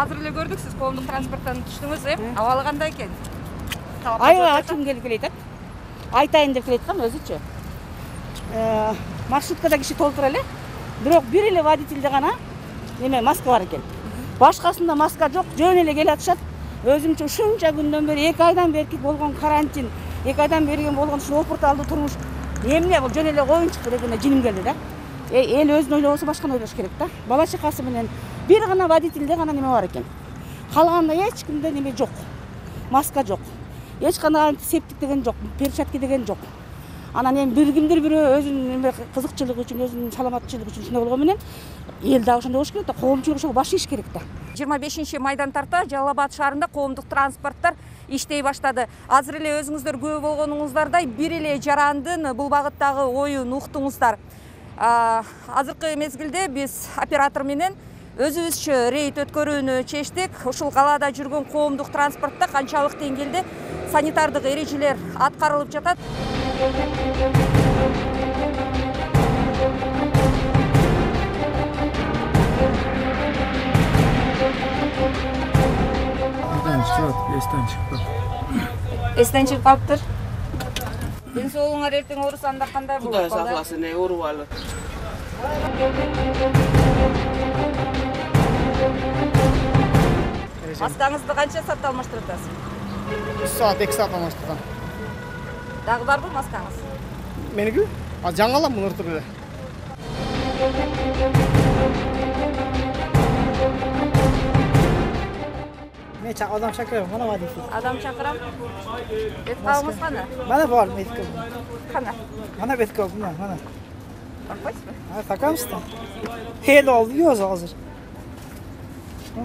азыр эле көрдүк, сиз коомдук транспорттон түштүңүз, абалы кандай экен? Аябай ачым келип келет. Айтайын деп келеткам өзүчү. Маршруткада киши толтура эле. Бирок бир эле водительде гана маска бар экен. Башкасында маска жок, жөн эле келе атышат. Өзүмчө ушунча күндөн бери 2 айдан бери болгон карантин, 2 айдан бери болгон ушул опурталдуу турмуш эмне бул жөн эле коюнчук дегенде жиним келди да. Эл өзүн ойлобосо башканы ойлош керек да. Бала чакасы менен бир гана водительде гана неме бар экен. Калганда эч кимде неме жок. Маска жок. Эч кандай антисептик деген жок, перчатка деген жок. Анан эми бир кимдир бирөө өзүнүн кызыкчылыгы үчүн, өзүнүн саламаттчылыгы үчүн ушундай болгон менен эл дагы ошондой болуш керек да, коомчулук ошого баш ийиш керек да. 25 майдан тарта Жалал Абад шаарында коомдук транспорттор иштей баштады. Азыр эле өзүңүздөр күбө болгонуңуздардай бир эле жарандын бул багыттагы оюн уктуңуздар. Азыркы мезгилде биз оператор менен өзүбүзчө рейд өткөрүүнү чечтик. Ушул калаада жүргөн коомдук транспортто канчалык деңгээлде санитардык эрежелер аткарылып жатат. Эстен чыгып калыптыр. Ден соолугуңар эртең оорусу анда кандай болот? Кудай сакласын, оорубайлы. Маскаңызды канча саат алмаштырып атасыз? 3 saat, 2 saat алмаштыргам. Дагы барбы маскаңыз? Меники? Жаңы алам муну ыртып эле. Мен адам шақырам, мана водитель. Адам чакырам. Бет калыңыз кана? Мана бар, метка. Кана? Мана бетка, мана. Такойсузбу? Такамыз да. Хел алды өзү азыр.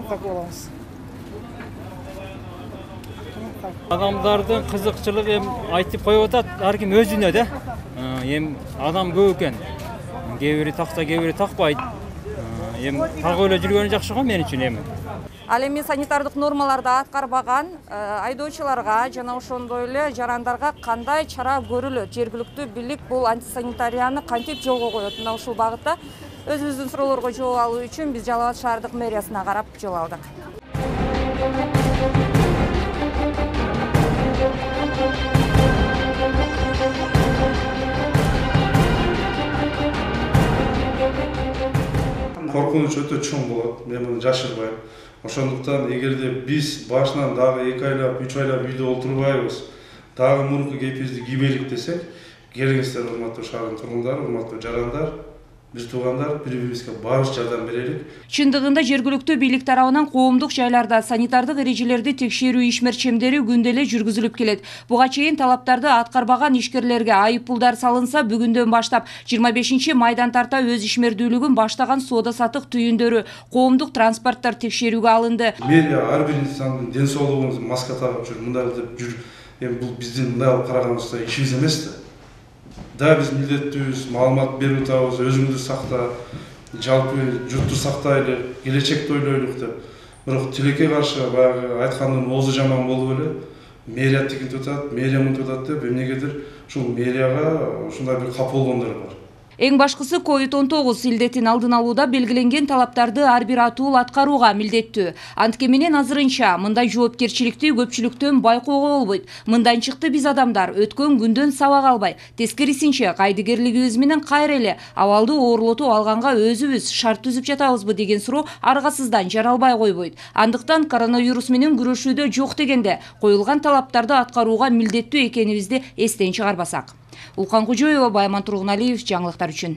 Так боламыз. Адамдардын кызыкчылыгы эми айтып коюп атат, ар ким өзүнө да. Эми адам көп экен. Кээ бири такса, кээ бири такпайт. Эми так эле жүргөнү жакшы го мен үчүн эми. Ал эми санитардык нормаларды аткарбаган айдоочуларга жана ошондой эле жарандарга кандай чара көрүлөт? Жергиликтүү бийлик бул антисанитарияны кантип жолго коет? Мына ушул багытта өзүбүздүн суроолорго жооп алуу үчүн биз Жалал Абад шаардык мэриясына карап жол алдык. Коркунуч өтө чоң болот, мен муну жашырбайм. Ошондуктан эгерде биз башынан дагы 2 айлап, 3 айлап үйдө отурбайбыз, дагы мурунку кепизди кийбейлик десек, келиңиздер урматтуу шаардын тургундары, урматтуу жарандар, биз туугандар бири-бирибизге баарыбыз жардам берелик. Чындыгында жергиликтүү бийлик тарабынан коомдук жайларда санитардык эрежелерди текшерүү ишмерчемдери күндө эле жүргүзүлүп келет. Буга чейин талаптарды аткарбаган ишкерлерге айып пулдар салынса, бүгүндөн баштап 25 майдан тарта өз ишмердүүлүгүн баштаган соода саттык түйүндөрү коомдук транспорттор текшерүүгө алынды. Мэрия ар бир инсандын ден соолугун маска тагып жүр, мындай деп жүр. Эми бул биздин мындай алып караганыбызда ишибиз эмес да. Да биз милдеттүүбүз, маалымат берип атабыз, өзүңдү сакта, жалпы журтту сактайлы, келечекти ойлойлук деп. Бирок тилекке каршы баягы айткандын оозу жаман болуп эле мэрия тигинтип атат, мэрия мынтип атат деп эмнегедир ушул мэрияга ушундай бир капа болгондор бар. Эң башкысы COVID-19 илдетин алдын алууда белгиленген талаптарды ар бир атуул аткарууга милдеттүү. Антке менен азырынча мындай жоопкерчиликти көпчүлүктөн байкоого болбойт. Мындан чыкты биз адамдар өткөн күндөн сабак албай, тескерисинче кайдыгерлигибиз менен кайра эле абалды оорулотуп алганга өзүбүз шарт түзүп жатабызбы деген суроо аргасыздан жаралбай койбойт. Андыктан коронавирус менен күрөшүүдө жок дегенде коюлган талаптарды аткарууга милдеттүү экенибизди эстен чыгарбасак. Улкан Кожоева, Байман Тургуналиев, жаңылыктар үчүн.